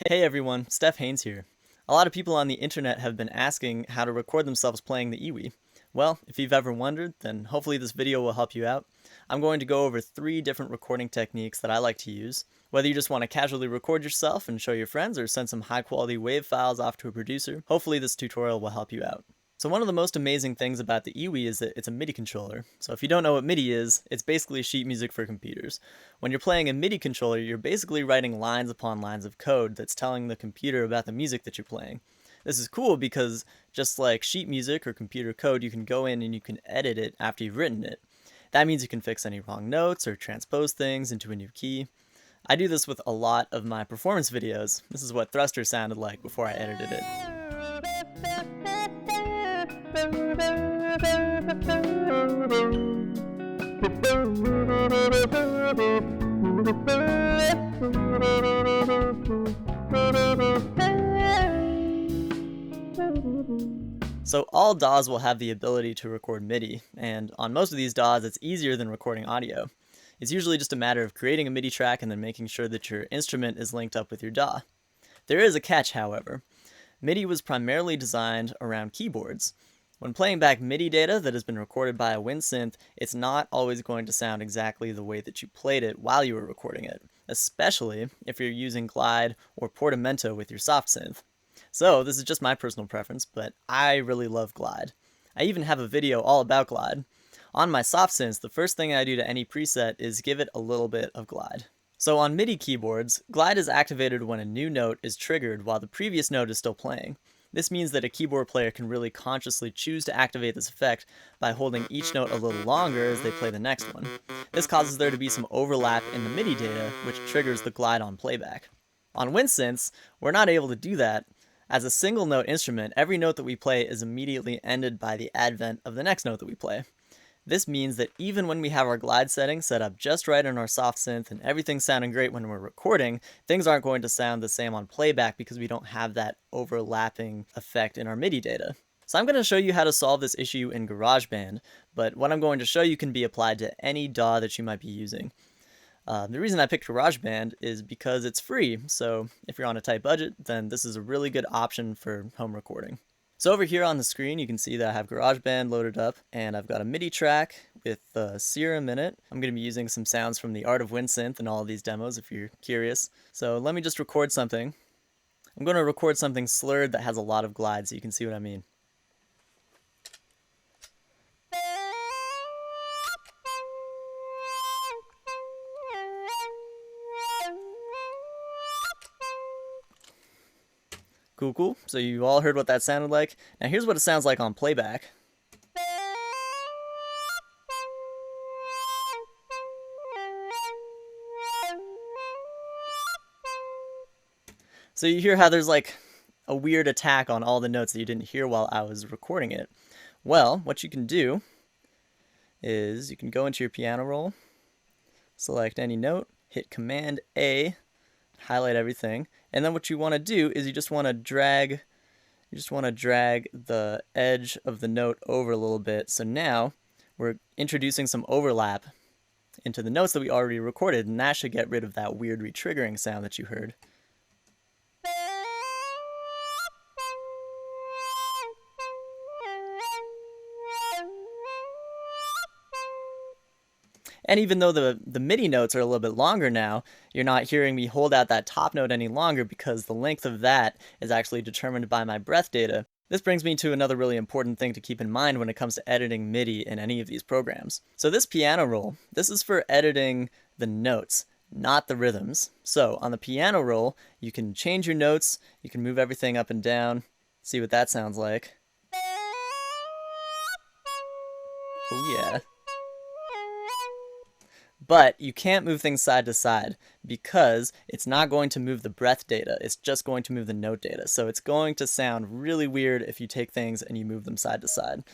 Hey everyone, Stef Haynes here. A lot of people on the internet have been asking how to record themselves playing the EWI. Well, if you've ever wondered, then hopefully this video will help you out. I'm going to go over 3 different recording techniques that I like to use. Whether you just want to casually record yourself and show your friends or send some high quality WAV files off to a producer, hopefully this tutorial will help you out. So one of the most amazing things about the EWI is that it's a MIDI controller. So if you don't know what MIDI is, it's basically sheet music for computers. When you're playing a MIDI controller, you're basically writing lines upon lines of code that's telling the computer about the music that you're playing. This is cool because just like sheet music or computer code, you can go in and you can edit it after you've written it. That means you can fix any wrong notes or transpose things into a new key. I do this with a lot of my performance videos. This is what Thruster sounded like before I edited it. So all DAWs will have the ability to record MIDI, and on most of these DAWs it's easier than recording audio. It's usually just a matter of creating a MIDI track and then making sure that your instrument is linked up with your DAW. There is a catch, however. MIDI was primarily designed around keyboards. When playing back MIDI data that has been recorded by a WinSynth, it's not always going to sound exactly the way that you played it while you were recording it, especially if you're using Glide or Portamento with your soft synth. So this is just my personal preference, but I really love Glide. I even have a video all about Glide. On my soft synths, the first thing I do to any preset is give it a little bit of Glide. So on MIDI keyboards, Glide is activated when a new note is triggered while the previous note is still playing. This means that a keyboard player can really consciously choose to activate this effect by holding each note a little longer as they play the next one. This causes there to be some overlap in the MIDI data, which triggers the glide on playback. On WinSynths, we're not able to do that. As a single note instrument, every note that we play is immediately ended by the advent of the next note that we play. This means that even when we have our glide setting set up just right on our soft synth and everything's sounding great when we're recording, things aren't going to sound the same on playback because we don't have that overlapping effect in our MIDI data. So I'm going to show you how to solve this issue in GarageBand, but what I'm going to show you can be applied to any DAW that you might be using. The reason I picked GarageBand is because it's free, so if you're on a tight budget, then this is a really good option for home recording. So over here on the screen, you can see that I have GarageBand loaded up, and I've got a MIDI track with Serum in it. I'm going to be using some sounds from the Art of WinSynth in all of these demos if you're curious. So let me just record something. I'm going to record something slurred that has a lot of glide so you can see what I mean. Cool. So you all heard what that sounded like. Now here's what it sounds like on playback. So you hear how there's like a weird attack on all the notes that you didn't hear while I was recording it. Well, what you can do is you can go into your piano roll, select any note, hit Command A, highlight everything, and then what you want to do is you just want to drag the edge of the note over a little bit. So now we're introducing some overlap into the notes that we already recorded, and that should get rid of that weird retriggering sound that you heard. And even though the MIDI notes are a little bit longer now, you're not hearing me hold out that top note any longer because the length of that is actually determined by my breath data. This brings me to another really important thing to keep in mind when it comes to editing MIDI in any of these programs. So this piano roll, this is for editing the notes, not the rhythms. So on the piano roll, you can change your notes, you can move everything up and down, see what that sounds like. Oh yeah. But you can't move things side to side because it's not going to move the breath data, it's just going to move the note data. So it's going to sound really weird if you take things and you move them side to side.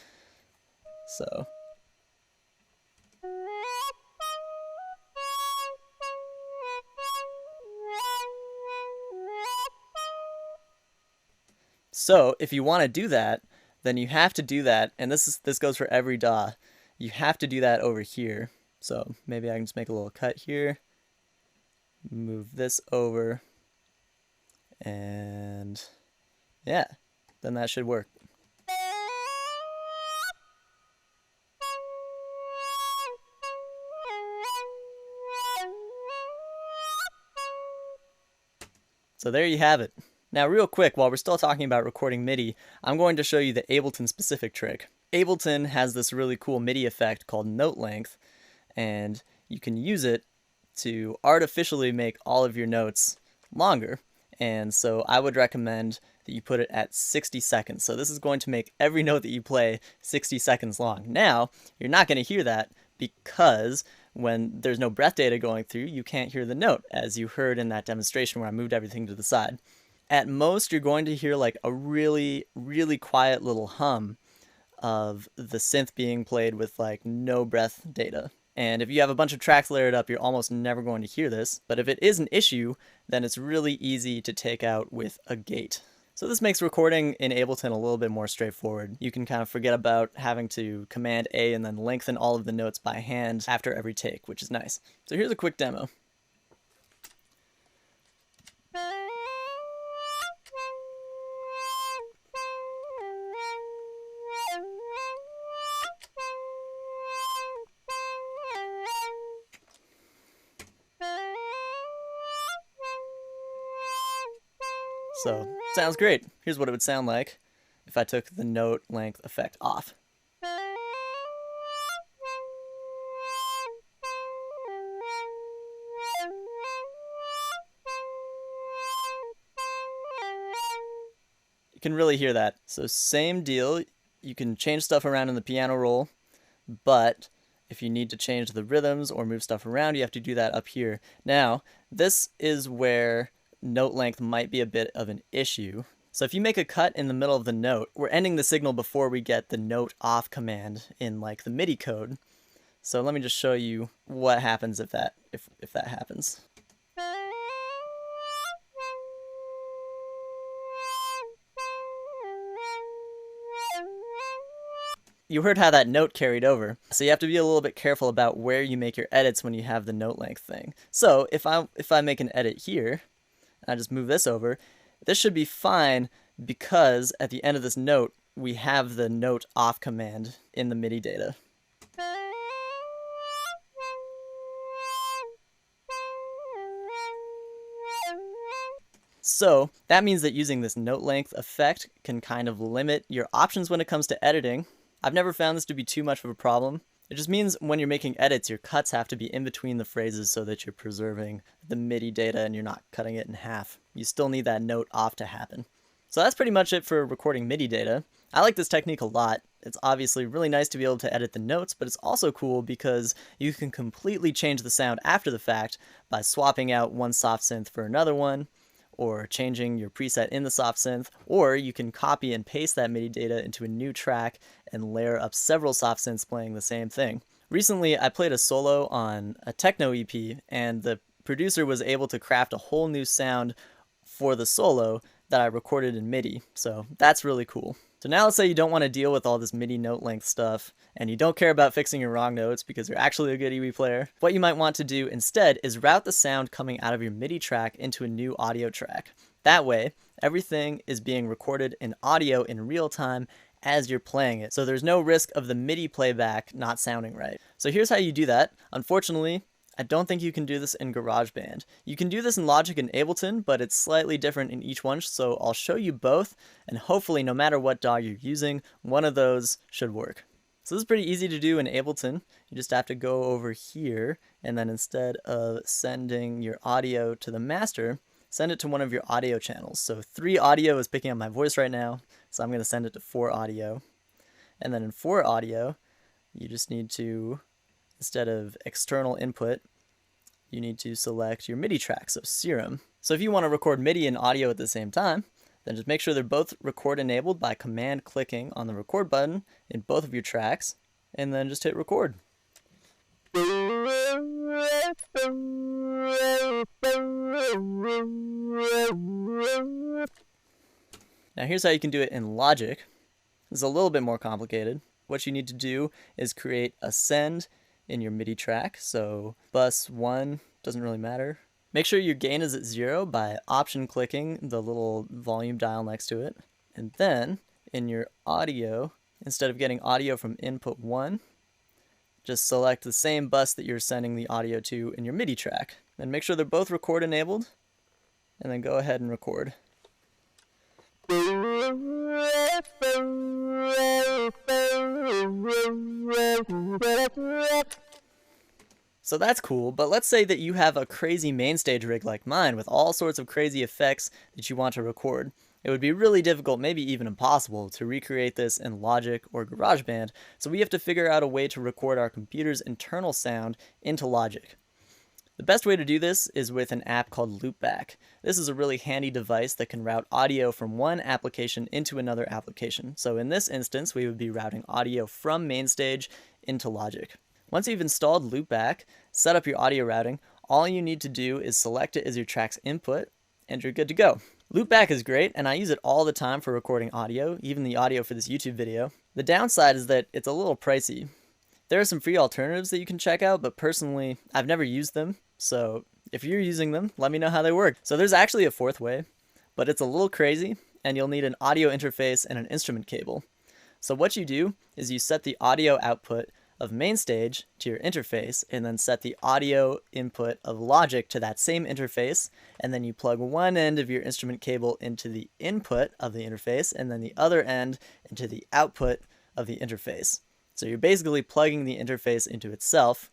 So if you want to do that, then you have to do that, and this goes for every DAW. You have to do that over here. So maybe I can just make a little cut here, move this over, And yeah, then that should work. So there you have it. Now real quick, while we're still talking about recording MIDI, I'm going to show you the Ableton specific trick. Ableton has this really cool MIDI effect called note length, and you can use it to artificially make all of your notes longer. And so I would recommend that you put it at 60 seconds. So this is going to make every note that you play 60 seconds long. Now, you're not going to hear that because when there's no breath data going through, you can't hear the note, as you heard in that demonstration where I moved everything to the side. At most, you're going to hear like a really, really quiet little hum of the synth being played with like no breath data. And if you have a bunch of tracks layered up, you're almost never going to hear this. But if it is an issue, then it's really easy to take out with a gate. So this makes recording in Ableton a little bit more straightforward. You can kind of forget about having to Command A and then lengthen all of the notes by hand after every take, which is nice. So here's a quick demo. So, sounds great. Here's what it would sound like if I took the note length effect off. You can really hear that. So same deal, you can change stuff around in the piano roll, but if you need to change the rhythms or move stuff around, you have to do that up here. Now, this is where note length might be a bit of an issue. So if you make a cut in the middle of the note, we're ending the signal before we get the note off command in like the MIDI code. So let me just show you what happens if that happens. You heard how that note carried over, so you have to be a little bit careful about where you make your edits when you have the note length thing. So if I make an edit here, and I just move this over, this should be fine because at the end of this note, we have the note off command in the MIDI data. So that means that using this note length effect can kind of limit your options when it comes to editing. I've never found this to be too much of a problem. It just means when you're making edits, your cuts have to be in between the phrases so that you're preserving the MIDI data and you're not cutting it in half. You still need that note off to happen. So that's pretty much it for recording MIDI data. I like this technique a lot. It's obviously really nice to be able to edit the notes, but it's also cool because you can completely change the sound after the fact by swapping out one soft synth for another one, or changing your preset in the soft synth, or you can copy and paste that MIDI data into a new track and layer up several soft synths playing the same thing. Recently, I played a solo on a techno EP, and the producer was able to craft a whole new sound for the solo that I recorded in MIDI, so that's really cool. So now let's say you don't want to deal with all this MIDI note length stuff, and you don't care about fixing your wrong notes because you're actually a good EWI player. What you might want to do instead is route the sound coming out of your MIDI track into a new audio track. That way, everything is being recorded in audio in real time as you're playing it, so there's no risk of the MIDI playback not sounding right. So here's how you do that. Unfortunately, I don't think you can do this in GarageBand. You can do this in Logic and Ableton, but it's slightly different in each one, so I'll show you both, and hopefully no matter what DAW you're using, one of those should work. So this is pretty easy to do in Ableton. You just have to go over here, and then instead of sending your audio to the master, send it to one of your audio channels. So 3 audio is picking up my voice right now, so I'm going to send it to 4 audio. And then in 4 audio, you just need to, instead of external input, you need to select your MIDI track, so Serum. So if you want to record MIDI and audio at the same time, then just make sure they're both record enabled by command clicking on the record button in both of your tracks, and then just hit record. Now here's how you can do it in Logic. This is a little bit more complicated. What you need to do is create a send in your MIDI track. So bus 1 doesn't really matter. Make sure your gain is at 0 by option clicking the little volume dial next to it. And then in your audio, instead of getting audio from input 1, just select the same bus that you're sending the audio to in your MIDI track. And make sure they're both record enabled, and then go ahead and record. So that's cool, but let's say that you have a crazy MainStage rig like mine with all sorts of crazy effects that you want to record. It would be really difficult, maybe even impossible, to recreate this in Logic or GarageBand, so we have to figure out a way to record our computer's internal sound into Logic. The best way to do this is with an app called Loopback. This is a really handy device that can route audio from one application into another application. So in this instance, we would be routing audio from MainStage into Logic. Once you've installed Loopback, set up your audio routing, all you need to do is select it as your track's input, and you're good to go. Loopback is great, and I use it all the time for recording audio, even the audio for this YouTube video. The downside is that it's a little pricey. There are some free alternatives that you can check out, but personally, I've never used them, so if you're using them, let me know how they work. So there's actually a fourth way, but it's a little crazy, and you'll need an audio interface and an instrument cable. So what you do is you set the audio output of MainStage to your interface, and then set the audio input of Logic to that same interface, and then you plug one end of your instrument cable into the input of the interface, and then the other end into the output of the interface. So you're basically plugging the interface into itself,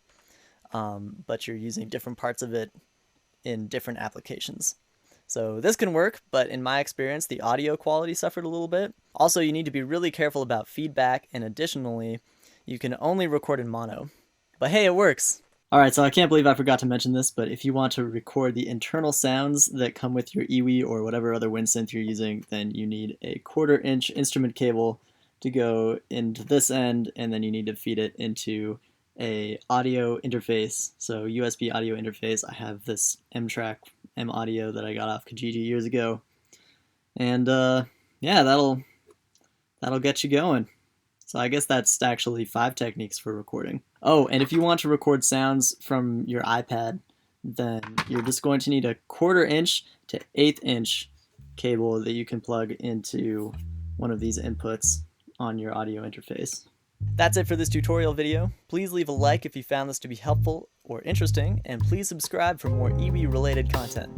but you're using different parts of it in different applications. So this can work, but in my experience, the audio quality suffered a little bit. Also, you need to be really careful about feedback, and additionally, you can only record in mono. But hey, it works! Alright, so I can't believe I forgot to mention this, but if you want to record the internal sounds that come with your EWI or whatever other wind synth you're using, then you need a 1/4-inch instrument cable to go into this end, and then you need to feed it into a audio interface, so USB audio interface. I have this M-Track M Audio that I got off Kijiji years ago, and yeah, that'll get you going. So I guess that's actually 5 techniques for recording. Oh, and if you want to record sounds from your iPad, then you're just going to need a 1/4-inch to 1/8-inch cable that you can plug into one of these inputs on your audio interface. That's it for this tutorial video. Please leave a like if you found this to be helpful or interesting, and please subscribe for more EWI related content.